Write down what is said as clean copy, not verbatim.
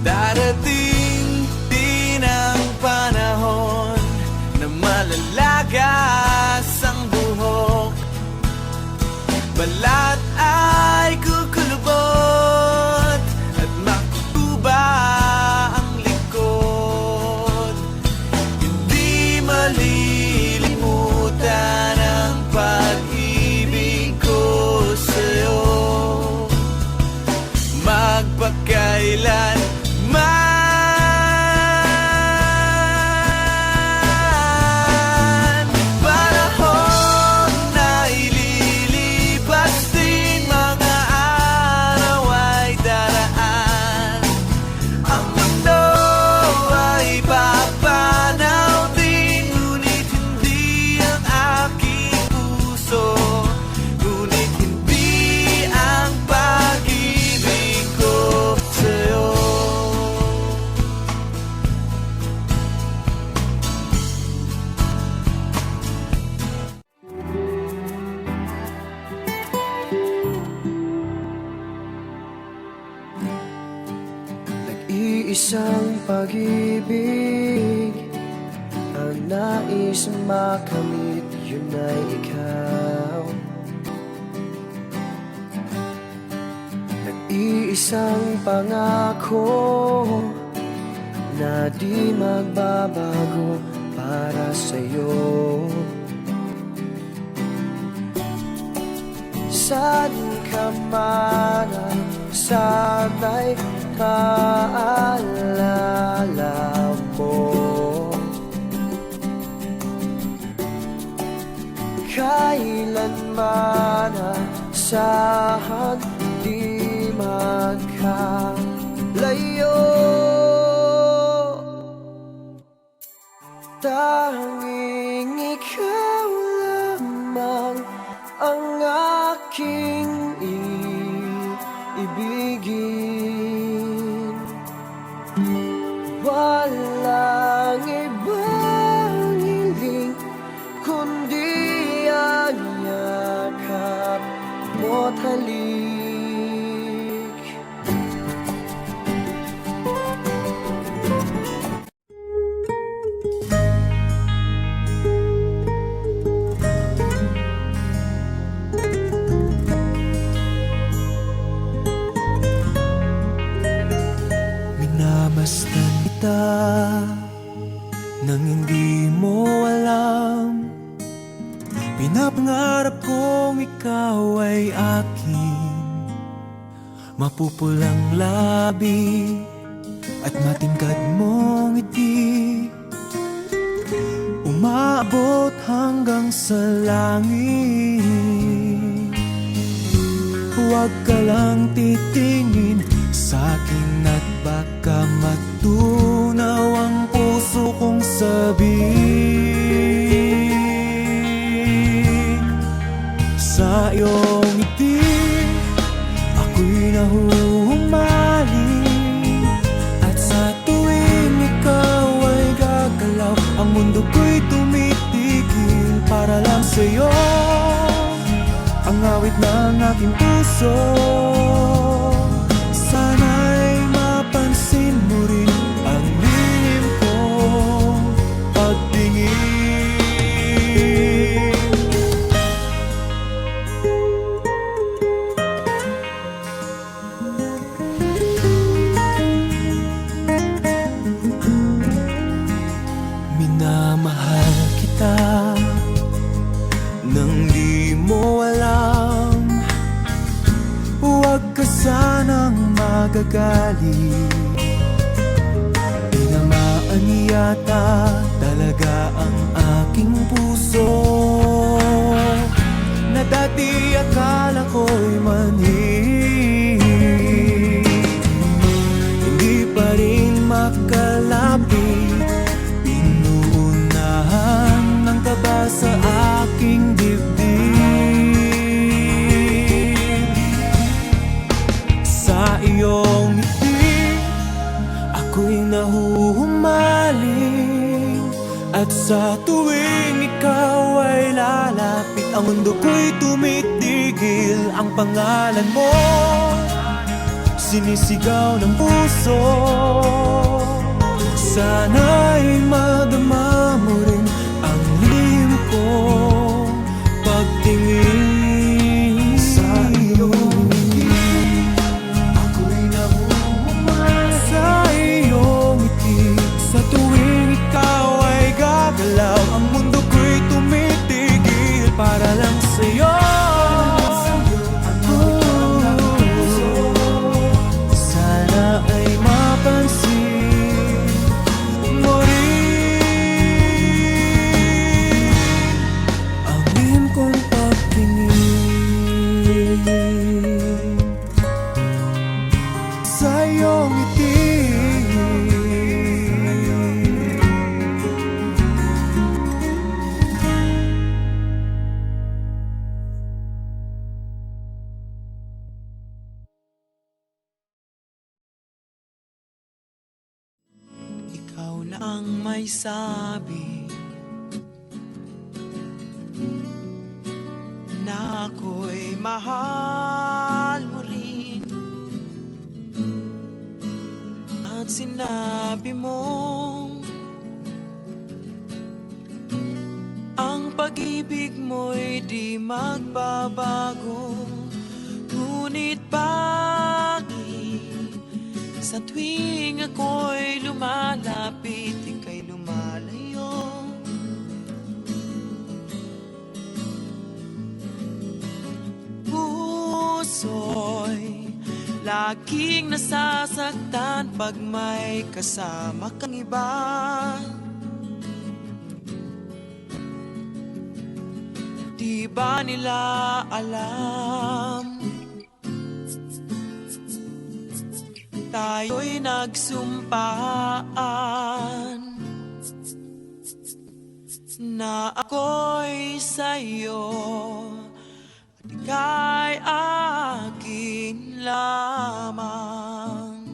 Darating din ang panahon na malalagas ang buhok, balat ay kukulubot at makutuba ang likod. Hindi malilimutan ang pag-ibig ko sa'yo, magpakailan man. Panahon na ililipas din, mga araw ay daraan, ang mundo ay papanaw din, ngunit hindi ang aking puso, ngunit hindi ang pag-ibig ko sa'yo. Nag-iisang pag-ibig ang nais makamit, yun ay ikaw. Nag-iisang pangako na di magbabago para sa'yo. Saan ka man, sana'y maalala mo. Kailanman, saan di magkalayo. Tanging ikaw lamang ang aking iibigin. Walang ibang hiling kundi ang yakap mo't halik. Minamasdan kita nang hindi mo alam, pinapangarap kong ikaw ay akin. Mapupulang labi at matingkad mong ngiti, umaabot hanggang sa langit. Huwag ka lang titingin sa'kin at baka matunaw ang puso kong sabihin. Sa iyong ngiti ako'y nahuhumaling, at sa tuwing ikaw ay gagalaw, ang mundo ko'y tumitigil para lang sa'yo. Ang awit ng aking puso, sana'y mapansin mo rin ang lihim kong pagtingin. Minamahal kita nang di mo alam, huwag ka sanang magagalit. Tinamaan yata talaga ang aking puso, na dati akala ko'y manhid. Hindi pa rin makalapit, pinuunahan ng kaba sa aking dibdib. Sa iyong ngiti ako'y nahuhumaling, at sa tuwing ikaw ay lalapit, ang mundo ko'y tumitigil. Ang pangalan mo sinisigaw ng puso. Sana'y madama mo rin ang lihim ko pagtingin sa iyong ngiti. Ako'y namumumay sa iyong ngiti. Sa tuwing ikaw ay gagalaw, ang mundo ko'y tumitigil para lang sa'yo. Sana ay mapansin mo rin ang lihim kong pagtingin sa iyong ngiti. Ikaw na ang may sabi na ako'y mahal mo rin. At sinabi mo ang pag-ibig mo'y di magbabago. Ngunit bakit sa tuwing ako'y lumalapit, ika'y lumalayo? Puso'y laging nasasaktan pag may kasama kang iba. Di ba nila alam? Tayo'y nagsumpaan na ako'y sa'yo at ika'y akin lamang.